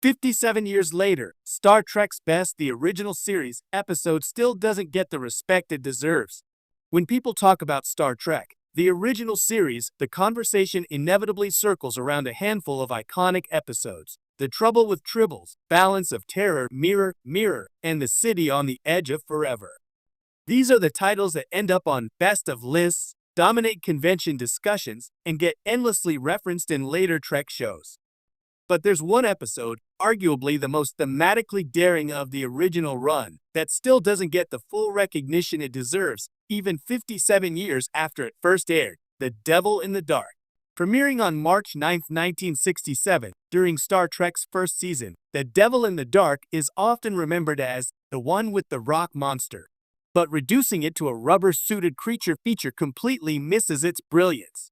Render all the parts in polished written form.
57 years later, Star Trek's best, the original series, episode still doesn't get the respect it deserves. When people talk about Star Trek, the original series, the conversation inevitably circles around a handful of iconic episodes. The Trouble with Tribbles, Balance of Terror, Mirror, Mirror, and The City on the Edge of Forever. These are the titles that end up on best of lists, dominate convention discussions, and get endlessly referenced in later Trek shows. But there's one episode, arguably the most thematically daring of the original run, that still doesn't get the full recognition it deserves, even 57 years after it first aired, The Devil in the Dark. Premiering on March 9, 1967, during Star Trek's first season, The Devil in the Dark is often remembered as the one with the rock monster. But reducing it to a rubber-suited creature feature completely misses its brilliance.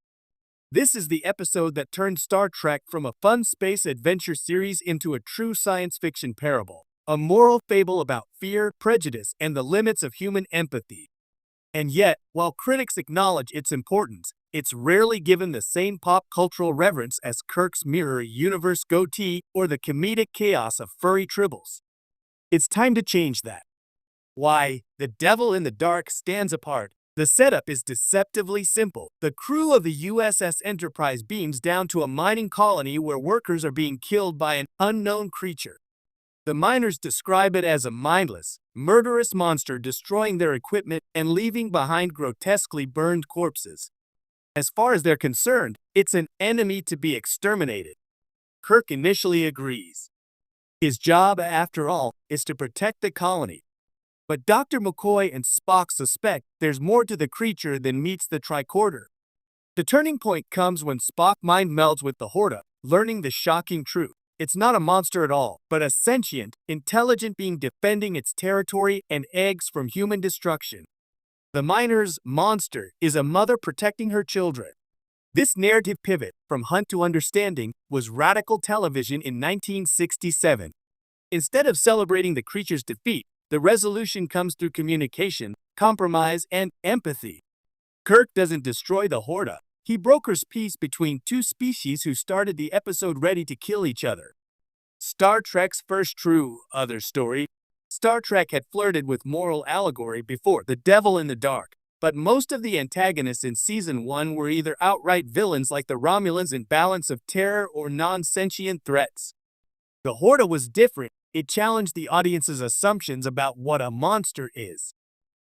This is the episode that turned Star Trek from a fun space adventure series into a true science fiction parable, a moral fable about fear, prejudice, and the limits of human empathy. And yet, while critics acknowledge its importance, it's rarely given the same pop cultural reverence as Kirk's mirror universe goatee or the comedic chaos of furry tribbles. It's time to change that. Why, The Devil in the Dark stands apart. The setup is deceptively simple. The crew of the USS Enterprise beams down to a mining colony where workers are being killed by an unknown creature. The miners describe it as a mindless, murderous monster destroying their equipment and leaving behind grotesquely burned corpses. As far as they're concerned, it's an enemy to be exterminated. Kirk initially agrees. His job, after all, is to protect the colony. But Dr. McCoy and Spock suspect there's more to the creature than meets the tricorder. The turning point comes when Spock mind melds with the Horta, learning the shocking truth. It's not a monster at all, but a sentient, intelligent being defending its territory and eggs from human destruction. The miner's monster is a mother protecting her children. This narrative pivot, from hunt to understanding, was radical television in 1967. Instead of celebrating the creature's defeat, the resolution comes through communication, compromise, and empathy. Kirk doesn't destroy the Horta. He brokers peace between two species who started the episode ready to kill each other. Star Trek's first true other story. Star Trek had flirted with moral allegory before The Devil in the Dark, but most of the antagonists in Season 1 were either outright villains like the Romulans in Balance of Terror or non-sentient threats. The Horta was different. It challenged the audience's assumptions about what a monster is.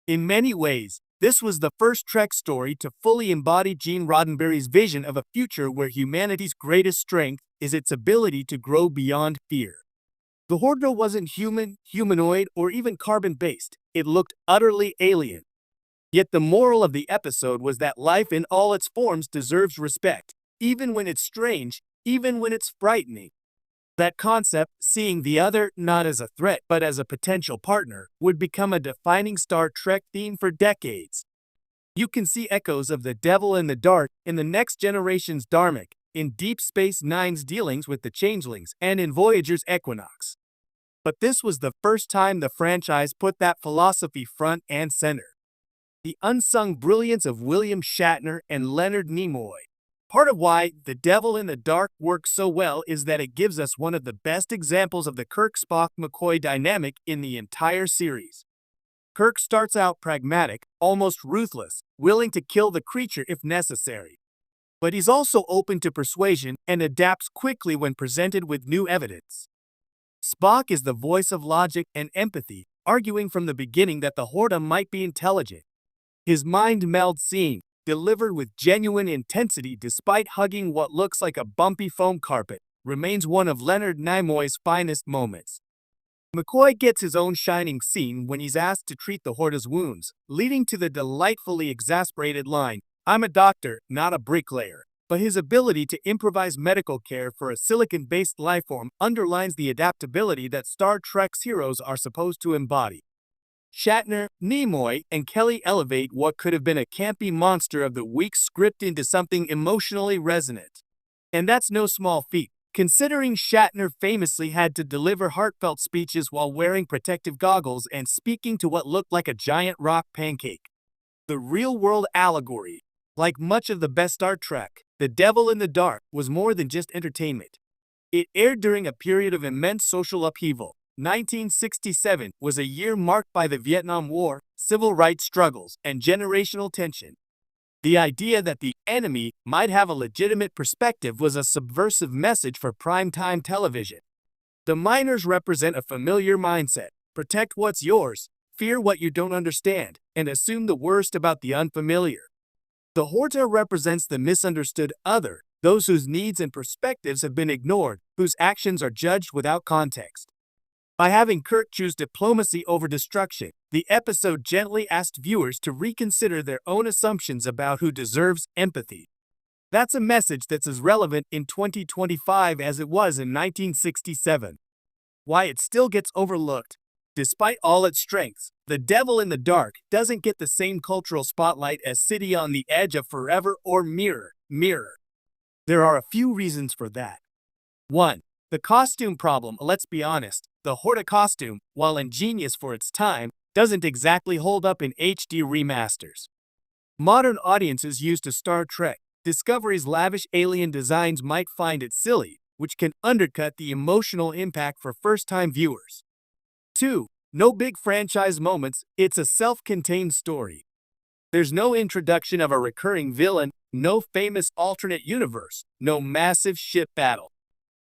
In many ways, this was the first Trek story to fully embody Gene Roddenberry's vision of a future where humanity's greatest strength is its ability to grow beyond fear. The Horta wasn't human, humanoid, or even carbon-based. It looked utterly alien. Yet the moral of the episode was that life in all its forms deserves respect, even when it's strange, even when it's frightening. That concept, seeing the other not as a threat but as a potential partner, would become a defining Star Trek theme for decades. You can see echoes of The Devil in the Dark in the Next Generation's Dharmic, in Deep Space Nine's dealings with the Changelings, and in Voyager's Equinox. But this was the first time the franchise put that philosophy front and center. The unsung brilliance of William Shatner and Leonard Nimoy. Part of why The Devil in the Dark works so well is that it gives us one of the best examples of the Kirk-Spock-McCoy dynamic in the entire series. Kirk starts out pragmatic, almost ruthless, willing to kill the creature if necessary. But he's also open to persuasion and adapts quickly when presented with new evidence. Spock is the voice of logic and empathy, arguing from the beginning that the Horta might be intelligent. His mind meld scene, delivered with genuine intensity despite hugging what looks like a bumpy foam carpet, remains one of Leonard Nimoy's finest moments. McCoy gets his own shining scene when he's asked to treat the Horta's wounds, leading to the delightfully exasperated line, "I'm a doctor, not a bricklayer." But his ability to improvise medical care for a silicon-based lifeform underlines the adaptability that Star Trek's heroes are supposed to embody. Shatner, Nimoy, and Kelly elevate what could have been a campy monster of the week script into something emotionally resonant. And that's no small feat, considering Shatner famously had to deliver heartfelt speeches while wearing protective goggles and speaking to what looked like a giant rock pancake. The real-world allegory. Like much of the best Star Trek, The Devil in the Dark was more than just entertainment. It aired during a period of immense social upheaval. 1967 was a year marked by the Vietnam War, civil rights struggles, and generational tension. The idea that the enemy might have a legitimate perspective was a subversive message for primetime television. The miners represent a familiar mindset: protect what's yours, fear what you don't understand, and assume the worst about the unfamiliar. The Horta represents the misunderstood other, those whose needs and perspectives have been ignored, whose actions are judged without context. By having Kirk choose diplomacy over destruction, the episode gently asked viewers to reconsider their own assumptions about who deserves empathy. That's a message that's as relevant in 2025 as it was in 1967. Why it still gets overlooked. Despite all its strengths, The Devil in the Dark doesn't get the same cultural spotlight as City on the Edge of Forever or Mirror, Mirror. There are a few reasons for that. 1. The costume problem. Let's be honest, the Horta costume, while ingenious for its time, doesn't exactly hold up in HD remasters. Modern audiences used to Star Trek Discovery's lavish alien designs might find it silly, which can undercut the emotional impact for first-time viewers. 2. No big franchise moments, it's a self-contained story. There's no introduction of a recurring villain, no famous alternate universe, no massive ship battle.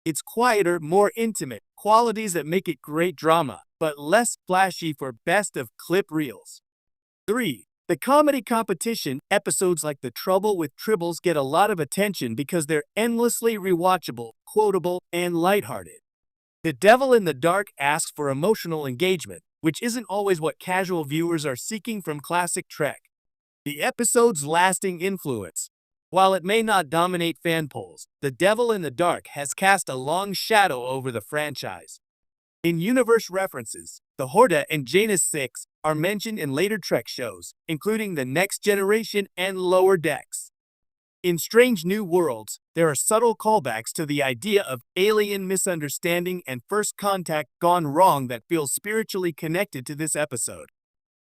It's quieter, more intimate, qualities that make it great drama, but less flashy for best-of-clip reels. 3. The comedy competition. Episodes like The Trouble with Tribbles get a lot of attention because they're endlessly rewatchable, quotable, and lighthearted. The Devil in the Dark asks for emotional engagement, which isn't always what casual viewers are seeking from classic Trek. The episode's lasting influence. While it may not dominate fan polls, The Devil in the Dark has cast a long shadow over the franchise. In universe references, the Horta and Janus 6 are mentioned in later Trek shows, including The Next Generation and Lower Decks. In Strange New Worlds, there are subtle callbacks to the idea of alien misunderstanding and first contact gone wrong that feel spiritually connected to this episode.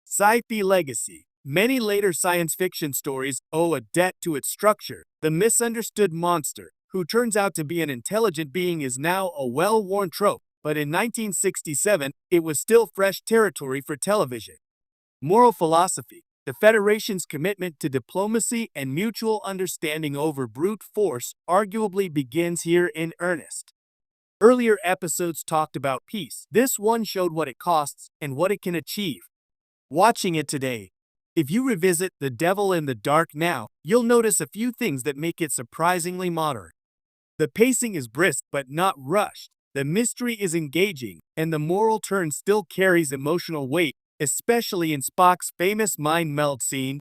Sci-fi legacy. Many later science fiction stories owe a debt to its structure. The misunderstood monster, who turns out to be an intelligent being, is now a well-worn trope, but in 1967, it was still fresh territory for television. Moral philosophy. The Federation's commitment to diplomacy and mutual understanding over brute force arguably begins here in earnest. Earlier episodes talked about peace. This one showed what it costs and what it can achieve. Watching it today, if you revisit The Devil in the Dark now, you'll notice a few things that make it surprisingly modern. The pacing is brisk but not rushed. The mystery is engaging, and the moral turn still carries emotional weight, especially in Spock's famous mind meld scene.